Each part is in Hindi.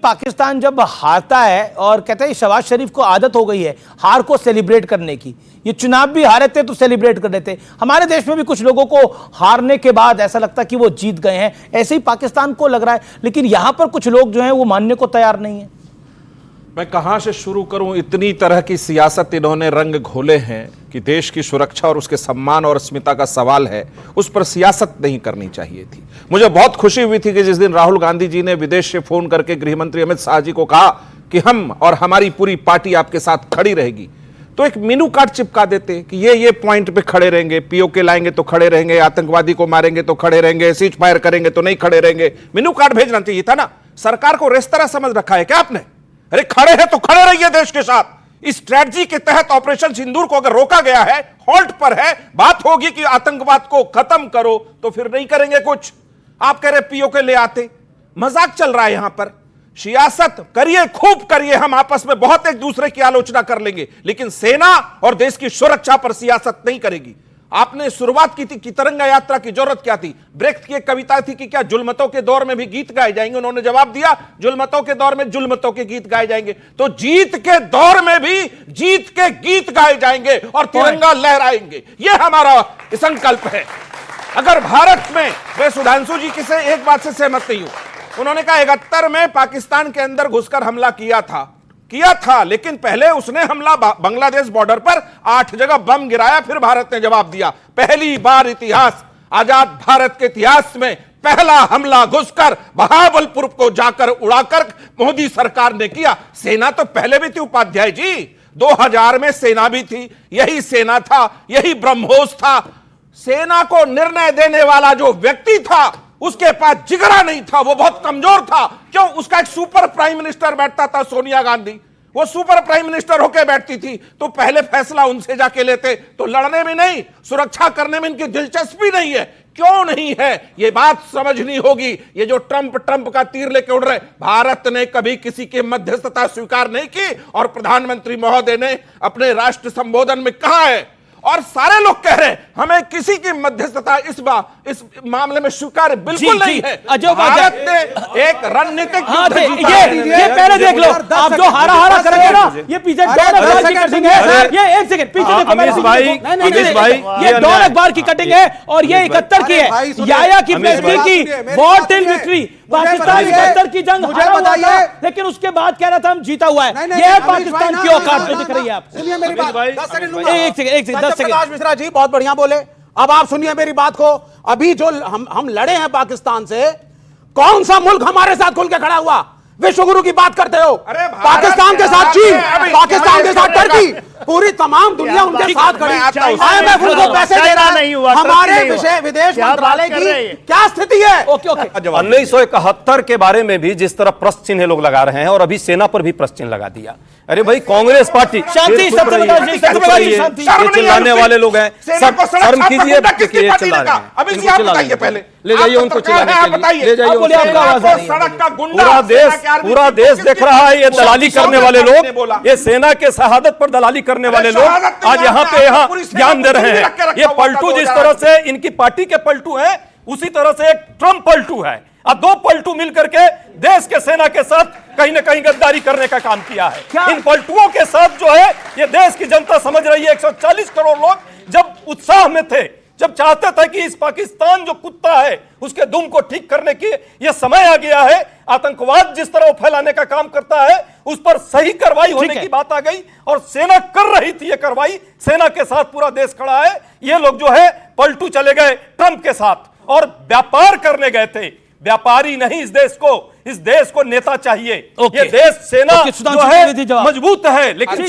पाकिस्तान जब हारता है और कहते हैं शहबाज शरीफ को आदत हो गई है हार को सेलिब्रेट करने की, ये चुनाव भी हारे थे तो सेलिब्रेट कर देते। हमारे देश में भी कुछ लोगों को हारने के बाद ऐसा लगता है कि वो जीत गए हैं, ऐसे ही पाकिस्तान को लग रहा है, लेकिन यहां पर कुछ लोग जो हैं वो मानने को तैयार नहीं है। मैं कहां से शुरू करूं, इतनी तरह की सियासत इन्होंने रंग घोले हैं कि देश की सुरक्षा और उसके सम्मान और अस्मिता का सवाल है, उस पर सियासत नहीं करनी चाहिए थी। मुझे बहुत खुशी हुई थी कि जिस दिन राहुल गांधी जी ने विदेश से फोन करके गृह मंत्री अमित शाह जी को कहा कि हम और हमारी पूरी पार्टी आपके साथ खड़ी रहेगी, तो एक मेनू कार्ड चिपका देते कि ये पॉइंट पे खड़े रहेंगे, पीओके लाएंगे तो खड़े रहेंगे, आतंकवादी को मारेंगे तो खड़े रहेंगे, सीज फायर करेंगे तो नहीं खड़े रहेंगे। मेनू कार्ड भेजना चाहिए था ना। सरकार को रेस्तरा समझ रखा है क्या आपने? अरे खड़े हैं तो खड़े रहिए देश के साथ। इस स्ट्रेटजी के तहत ऑपरेशन सिंदूर को अगर रोका गया है, हॉल्ट पर है, बात होगी कि आतंकवाद को खत्म करो, तो फिर नहीं करेंगे कुछ। आप कह रहे पीओके ले आते, मजाक चल रहा है यहां पर। सियासत करिए, खूब करिए, हम आपस में बहुत एक दूसरे की आलोचना कर लेंगे, लेकिन सेना और देश की सुरक्षा पर सियासत नहीं करेगी। आपने शुरुआत की थी कि तिरंगा यात्रा की जरूरत क्या थी? ब्रेख्त की एक कविता थी कि क्या जुल्मतों के दौर में भी गीत गाए जाएंगे? उन्होंने जवाब दिया जुल्मतों के दौर में जुल्मतों के गीत गाए जाएंगे, तो जीत के दौर में भी जीत के गीत गाए जाएंगे और तिरंगा लहराएंगे। यह हमारा संकल्प है। अगर भारत में, मैं सुधांशु जी से एक बात से सहमत नहीं हूं। उन्होंने कहा 71 में पाकिस्तान के अंदर घुसकर हमला किया था, लेकिन पहले उसने हमला बांग्लादेश बॉर्डर पर 8 जगह बम गिराया, फिर भारत ने जवाब दिया। पहली बार इतिहास, आजाद भारत के इतिहास में पहला हमला घुसकर बहावलपुर को जाकर उड़ाकर मोदी सरकार ने किया। सेना तो पहले भी थी उपाध्याय जी, 2000 में सेना भी थी, यही सेना था, यही ब्रह्मोस था। सेना को निर्णय देने वाला जो व्यक्ति था उसके पास जिगरा नहीं था, वो बहुत कमजोर था। क्यों? उसका एक सुपर प्राइम मिनिस्टर बैठता था, सोनिया गांधी, वो सुपर प्राइम मिनिस्टर होकर बैठती थी, तो पहले फैसला उनसे जाके लेते। तो लड़ने में नहीं, सुरक्षा करने में इनकी दिलचस्पी नहीं है। क्यों नहीं है, ये बात समझनी होगी। ये जो ट्रंप का तीर लेके उड़ रहे, भारत ने कभी किसी की मध्यस्थता स्वीकार नहीं की, और प्रधानमंत्री महोदय ने अपने राष्ट्र संबोधन में कहा है, और सारे लोग कह रहे हैं हमें किसी की मध्यस्थता इस मामले में स्वीकार बिल्कुल नहीं है। भारत ने एक रणनीतिक ये पहले देख लो, आप जो हारा करेंगे ना, ये पीछे डॉन की कटिंग है। ये एक सेकंड पीछे देखो, अमीश भाई, ये डॉन अखबार की कटिंग है, और ये 71 की है, याया की प्रेसिडेंट की वॉर टिल विक्ट्री। पाकिस्तान 71 की जंग हारा हुआ था, लेकिन उसके बाद कह रहा था हम जीता हुआ है। ये पाकिस्तान की औकात में दिख रही है आपको। सुनिए मेरी बात, एक सेकंड प्रकाश मिश्रा जी बहुत बढ़िया बोले। अब आप सुनिए मेरी बात को। अभी जो हम लड़े हैं पाकिस्तान से, कौन सा मुल्क हमारे साथ खुल के खड़ा हुआ? विश्व गुरु की बात करते हो, पाकिस्तान के साथ चीन, पाकिस्तान के साथ टर्की, पूरी तमाम दुनिया उनके साथ खड़ी। IMF उनको पैसे दे रहा है। हमारे विदेश मंत्रालय की क्या स्थिति है? 1971 के बारे में भी जिस तरह प्रश्न चिन्ह लोग लगा रहे हैं, और अभी सेना पर भी प्रश्न चिन्ह लगा दिया। अरे भाई, कांग्रेस पार्टी, चिल्लाने वाले लोग हैं, शर्म कीजिए, चिल्ला रहे हैं। अभी आप बताइए, पहले ले जाइए उनको चिल्लाने के लिए, ले जाइए उनको। सड़क का पूरा देश देख रहा है ये दलाली करने वाले लोग, ये सेना के शहादत पर दलाली करने वाले लोग आज यहाँ ज्ञान दे रहे हैं। ये पलटू जिस तरह से इनकी पार्टी के पलटू हैं, उसी तरह से एक ट्रम्प पलटू है। अब 2 पलटू मिलकर के देश के सेना के साथ कहीं ना कहीं गद्दारी करने का काम किया है। इन पलटुओं के साथ जो है ये देश की जनता समझ रही है। 140 करोड़ लोग जब उत्साह में थे, जब चाहते थे कि इस पाकिस्तान जो कुत्ता है उसके दुम को ठीक करने की ये समय आ गया है। आतंकवाद जिस तरह फैलाने का काम करता है, उस पर सही कार्रवाई होने की बात आ गई, और सेना कर रही थी ये कार्रवाई। सेना के साथ पूरा देश खड़ा है। ये लोग जो है पलटू चले गए ट्रंप के साथ और व्यापार करने गए थे। व्यापारी नहीं, इस देश को नेता चाहिए। ये देश सेना जो है मजबूत है, लेकिन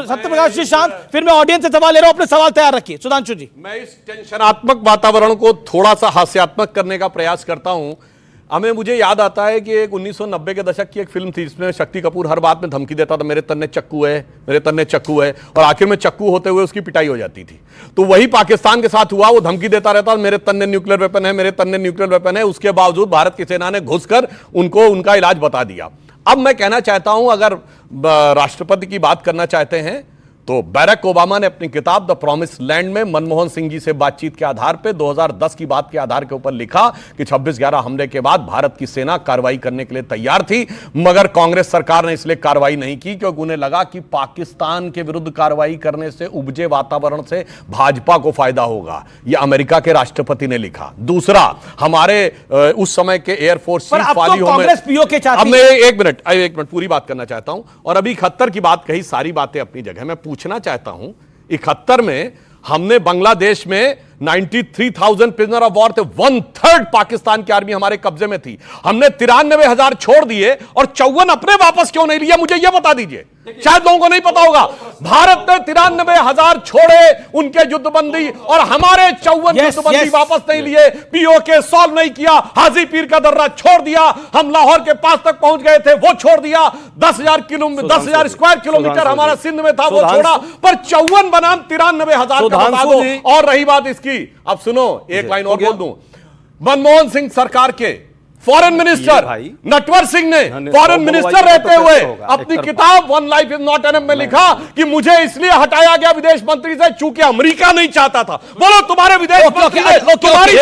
सत्यप्रकाश जी शांत, फिर मैं ऑडियंस से सवाल ले रहा हूं, अपने सवाल तैयार रखिए। सुधांशु जी, मैं इस टेंशनात्मक वातावरण को थोड़ा सा हास्यात्मक करने का प्रयास करता हूं। मुझे याद आता है कि एक 1990 के दशक की एक फिल्म थी जिसमें शक्ति कपूर हर बात में धमकी देता था, मेरे तन्ने चक्कू है, मेरे तन्ने चक्कू है, और आखिर में चक्कू होते हुए उसकी पिटाई हो जाती थी। तो वही पाकिस्तान के साथ हुआ, वो धमकी देता रहता, मेरे तन्ने न्यूक्लियर वेपन है, मेरे तन्ने न्यूक्लियर वेपन है। उसके बावजूद भारत की सेना ने घुसकर उनको उनका इलाज बता दिया। अब मैं कहना चाहता हूं, अगर राष्ट्रपति की बात करना चाहते हैं तो बैरक ओबामा ने अपनी किताब द प्रॉमिस लैंड में मनमोहन सिंह जी से बातचीत के आधार पे 2010 की बात के आधार के ऊपर लिखा कि 26/11 हमले के बाद भारत की सेना कार्रवाई करने के लिए तैयार थी, मगर कांग्रेस सरकार ने इसलिए कार्रवाई नहीं की क्योंकि उन्हें लगा कि पाकिस्तान के विरुद्ध कार्रवाई करने से उपजे वातावरण से भाजपा को फायदा होगा। यह अमेरिका के राष्ट्रपति ने लिखा। दूसरा, हमारे उस समय के एयरफोर्स चीफ फालियों में, अब मैं एक मिनट पूरी बात करना चाहता हूं। और अभी 71 की बात कही, सारी बातें अपनी जगह। मैं पूछना चाहता हूं, 71 में हमने बांग्लादेश में 93,000 प्रिजनर ऑफ वॉर थे, 1/3 पाकिस्तान की आर्मी हमारे कब्जे में थी। हमने 93,000 छोड़ दिए और 54 अपने वापस क्यों नहीं लिए, मुझे यह बता दीजिए। शायद लोगों को नहीं पता होगा। भारत ने 93,000 छोड़े उनके युद्धबंदी और हमारे 54 युद्धबंदी वापस नहीं लिए। पीओके सॉल्व नहीं किया, हाजी पीर का दर्रा छोड़ दिया, हम लाहौर के पास तक पहुंच गए थे, वो छोड़ दिया। 10,000 स्क्वायर किलोमीटर हमारा सिंध में था, वो छोड़ा। पर 54 बनाम 93,000 का बता दो। और रही बात इसकी, अब सुनो, एक लाइन और बोल दूं। मनमोहन सिंह सरकार के फॉरेन मिनिस्टर नटवर सिंह ने फॉरेन मिनिस्टर रहते हुए अपनी किताब one life is not enough में लिखा कि मुझे इसलिए हटाया गया विदेश मंत्री से चूंकि अमेरिका नहीं चाहता था। बोलो, तुम्हारे विदेश मंत्री ने तुम्हारी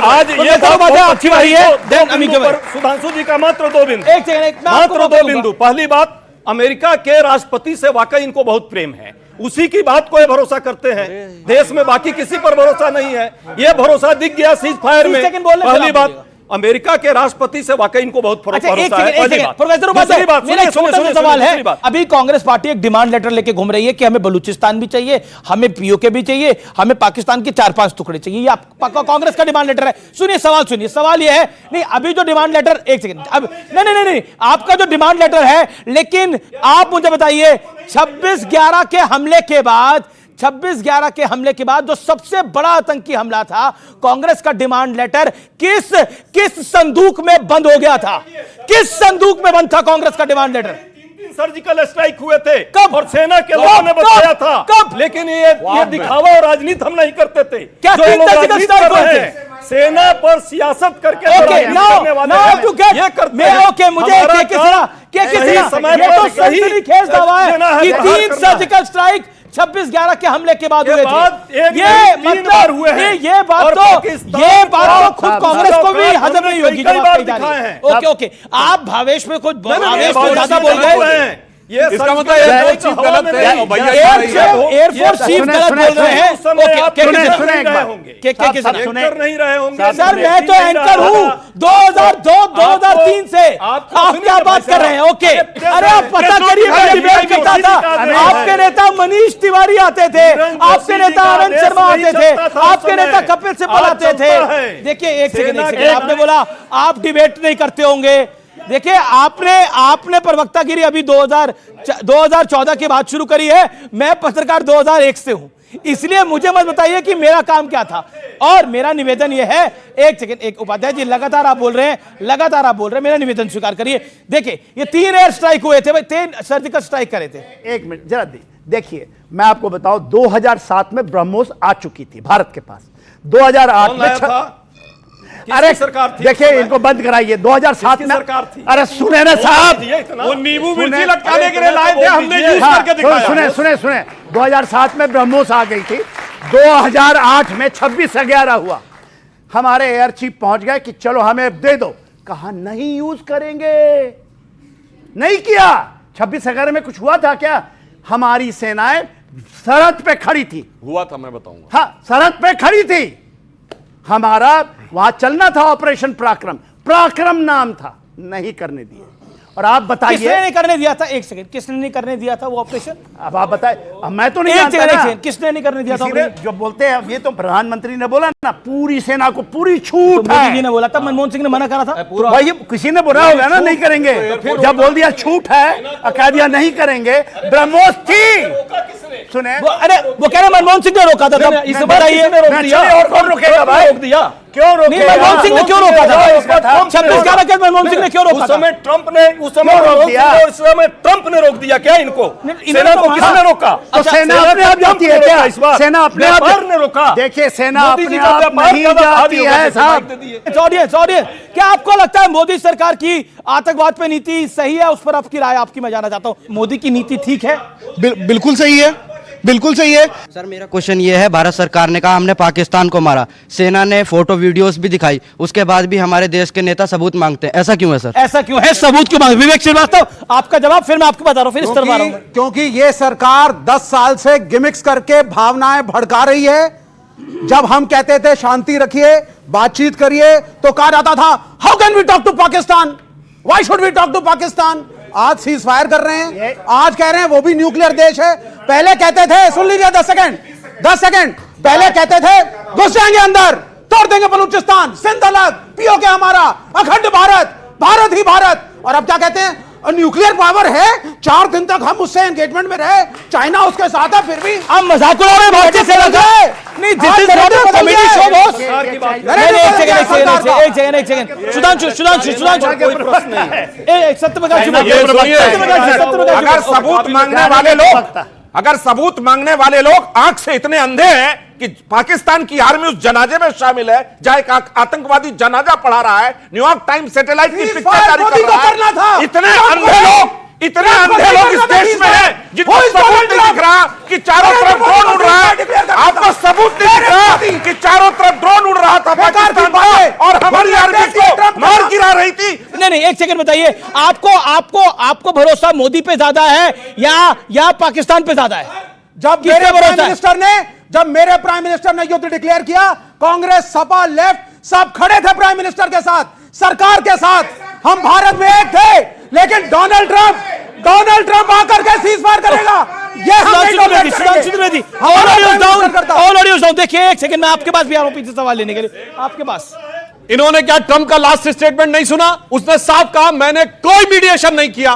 आज ये अच्छी बात है। सुधांशु जी का मात्र 2 बिंदु। पहली बात, अमेरिका के राष्ट्रपति से वाकई इनको बहुत प्रेम है, उसी की बात को ये भरोसा करते हैं। देश में बाकी किसी पर भरोसा नहीं है। ये भरोसा दिख गया सीज फायर में। पहली बात, अमेरिका के राष्ट्रपति से वाकई इनको बहुत भरोसा है। मेरा एक छोटा सा सवाल है, अभी कांग्रेस पार्टी एक डिमांड लेटर लेके घूम रही है कि हमें बलूचिस्तान भी चाहिए, हमें पीओके भी चाहिए, हमें पाकिस्तान के 4-5 टुकड़े चाहिए। ये कांग्रेस का डिमांड लेटर है। सुनिए सवाल ये है, नहीं अभी जो डिमांड लेटर, एक सेकंड, अब नहीं, आपका जो डिमांड लेटर है, लेकिन आप मुझे बताइए 26/11 के हमले के बाद 26/11 के हमले के बाद जो सबसे बड़ा आतंकी हमला था, कांग्रेस का डिमांड लेटर किस संदूक में बंद हो गया था? किस संदूक में बंद था कांग्रेस का डिमांड लेटर? 3 सर्जिकल स्ट्राइक हुए थे। कब? और सेना के लोगों ने बताया था। कब? लेकिन ये दिखावा और राजनीति हम नहीं करते थे। क्या 3 सर्जिकल स्ट्राइक हुए थे? सेना पर सियासत करके मुझे समय खेस दावा है कि 3 सर्जिकल स्ट्राइक 26/11 के हमले के बाद हुए थे। ये मतलब हुए हैं। ये बात तो खुद कांग्रेस को भी हजम नहीं होगी। ओके, आप भावेश में कुछ आवेश में ज्यादा बोल गए। ये इसका मतलब एयरफोर्स चीफ गलत है। एयरफोर्स चीफ गलत बोल रहे हैं। नहीं रहे होंगे सर, मैं तो एंकर हूँ 2002-2003 से। आप क्या बात कर रहे हैं? ओके, अरे आप पता करिए, मैं डिबेट करता था। आपके नेता मनीष तिवारी आते थे, आपके नेता आनंद शर्मा आते थे, आपके नेता कपिल सिब्बल आते थे। देखिए एक सेकंड, आपने बोला आप डिबेट नहीं करते होंगे। देखिए, आपने प्रवक्तागिरी अभी 2014 के बाद शुरू करी है। मैं पत्रकार 2001 से हूं, इसलिए मुझे मत बताइए कि मेरा काम क्या था। और मेरा निवेदन यह है, एक सेकंड, एक उपाध्याय जी, लगातार आप बोल रहे हैं, मेरा निवेदन स्वीकार करिए। देखिए, ये 3 एयर स्ट्राइक हुए थे भाई, 3 सर्जिकल स्ट्राइक करे थे। एक मिनट जरा देखिए, मैं आपको बताऊं, 2007 में ब्रह्मोस आ चुकी थी भारत के पास। 2008 में अरे सरकार थी, देखिए, इनको बंद कराइए। 2007 में सरकार थी। अरे सुने ना साहब, वो नींबू मिर्ची लटकाने के लिए लाए थे, हमने यूज करके दिखाया। सुने 2007 में ब्रह्मोस आ गई थी। 2008 में 26/11 हुआ। हमारे एयर चीफ पहुंच गए कि चलो हमें दे दो। कहा नहीं यूज करेंगे, नहीं किया। 26/11 में कुछ हुआ था क्या? हमारी सेनाएं सरहद पे खड़ी थी। हुआ था, मैं बताऊंगा। हाँ, सरहद पे खड़ी थी। हमारा वहां चलना था ऑपरेशन पराक्रम नाम था, नहीं करने दिए। और आप बताइए किसने नहीं करने दिया था? एक सेकंड, किसने नहीं करने दिया था वो ऑपरेशन? अब आप बताएं। अब मैं तो नहीं जानता ना, किसने नहीं करने दिया था? जो बोलते हैं ये तो प्रधानमंत्री ने बोला ना, पूरी सेना को पूरी छूट है। मोदी जी ने बोला था, मनमोहन सिंह ने मना करा था। भाई किसी ने बोला होगा ना नहीं करेंगे, जब बोल दिया छूट है, कह दिया नहीं करेंगे। ब्रह्मोस थी, सुने, अरे वो कह रहे मनमोहन सिंह ने रोका था। और कौन रोकेगा भाई? रोक दिया क्यों रोके? नहीं, मनमोहन सिंह ने क्यों रोका था? उसका था। 26/11 के मनमोहन सिंह ने क्यों रोका उस था? समय ट्रंप ने उस समय क्यों रोक मनमोहन दिया? सिंह ने उस समय ट्रंप ने रोक दिया क्या इनको? सेना को किसने रोका? तो सेना अपने आप जाती है क्या? इस बार सेना अपने आप व्यापार ने रोका। देखिए, सेना मोदी जी अपने का आप व्यापार नहीं ज्यादा जाती भारी हो गया, है जैसे साहब। माइक दे दिए। ऑडियंस, क्या आपको लगता है मोदी सरकार की आतंकवाद पे नीति सही है? उस पर आपकी राय आपकी मैं जानना चाहता हूं। मोदी की नीति ठीक है? बिल्कुल सही है, बिल्कुल सही है। सर मेरा क्वेश्चन ये है, भारत सरकार ने कहा हमने पाकिस्तान को मारा, सेना ने फोटो वीडियोस भी दिखाई, उसके बाद भी हमारे देश के नेता सबूत मांगते हैं, ऐसा क्यों है सर? ऐसा क्यों है? सबूत क्यों मांगे? विवेक श्रीवास्तव, आपका जवाब, फिर मैं आपको बता रहा हूं, फिर इस तरफ आ रहा हूं। क्योंकि ये सरकार 10 साल से गिमिक्स करके भावनाएं भड़का रही है। जब हम कहते थे शांति रखिए, बातचीत करिए, तो कहा जाता था how can we talk to Pakistan, why should we talk to Pakistan. आज सीज फायर कर रहे हैं, आज कह रहे हैं वो भी न्यूक्लियर देश है। पहले कहते थे, सुन लीजिए 10 सेकंड, पहले कहते थे घुस जाएंगे अंदर, तोड़ देंगे बलूचिस्तान, सिंध अलग, पीओके हमारा, अखंड भारत, भारत ही भारत। और अब क्या कहते हैं? न्यूक्लियर पावर है, 4 दिन तक हम उससे एंगेजमेंट में रहे, चाइना उसके साथ है, फिर भी हम मजाक उड़ा रहे हैं भारतीय सेना का। नहीं, this is not a comedy show boss. एक सेकंड, सुधांशु, कोई प्रश्न नहीं है। एक सत्यप्रकाश, अगर सबूत मांगने वाले लोग, अगर सबूत मांगने वाले लोग आंख से इतने अंधे हैं कि पाकिस्तान की आर्मी उस जनाजे में शामिल है जहां एक आतंकवादी जनाजा पढ़ा रहा है, न्यूयॉर्क टाइम्स सैटेलाइट की पिक्चर जारी कर रहा है, इतने अंधे लोग इस देश में हैं जिनको सबूत नहीं दिख रहा कि चारों तरफ ड्रोन उड़ रहा है। आपको सबूत नहीं दिख रहा कि चारों तरफ ड्रोन उड़ रहा था पाकिस्तान का और हमारी आर्मी को मार गिरा रही थी। नहीं, एक सेकंड बताइए, आपको भरोसा मोदी पे ज्यादा है या पाकिस्तान पे ज्यादा है? जब मेरे प्राइम मिनिस्टर ने युद्ध डिक्लेयर किया, कांग्रेस, सपा, लेफ्ट सब खड़े थे प्राइम मिनिस्टर के साथ, सरकार के साथ। हम भारत में एक थे, लेकिन डोनाल्ड ट्रंप आकर के सीज फायर करेगा, ये हम नहीं टॉलरेट करेंगे। देखिए, एक सेकंड, मैं आपके पास भी आ रहा हूं पीछे सवाल लेने के लिए, आपके पास। इन्होंने क्या ट्रंप का लास्ट स्टेटमेंट नहीं सुना? उसने साफ कहा मैंने कोई मीडिएशन नहीं किया,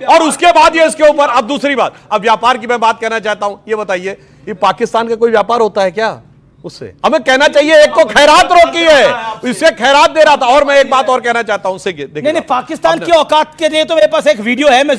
और उसके बाद ये इसके ऊपर। अब दूसरी बात, अब व्यापार की मैं बात कहना चाहता हूं। ये बताइए, ये पाकिस्तान का कोई व्यापार होता है क्या? उससे हमें कहना चाहिए, एक को खैरात रोकी है, इससे खैरात दे रहा था। और मैं एक बात और कहना चाहता हूं, उससे नहीं, पाकिस्तान की औकात के लिए तो मेरे पास एक वीडियो है, मैं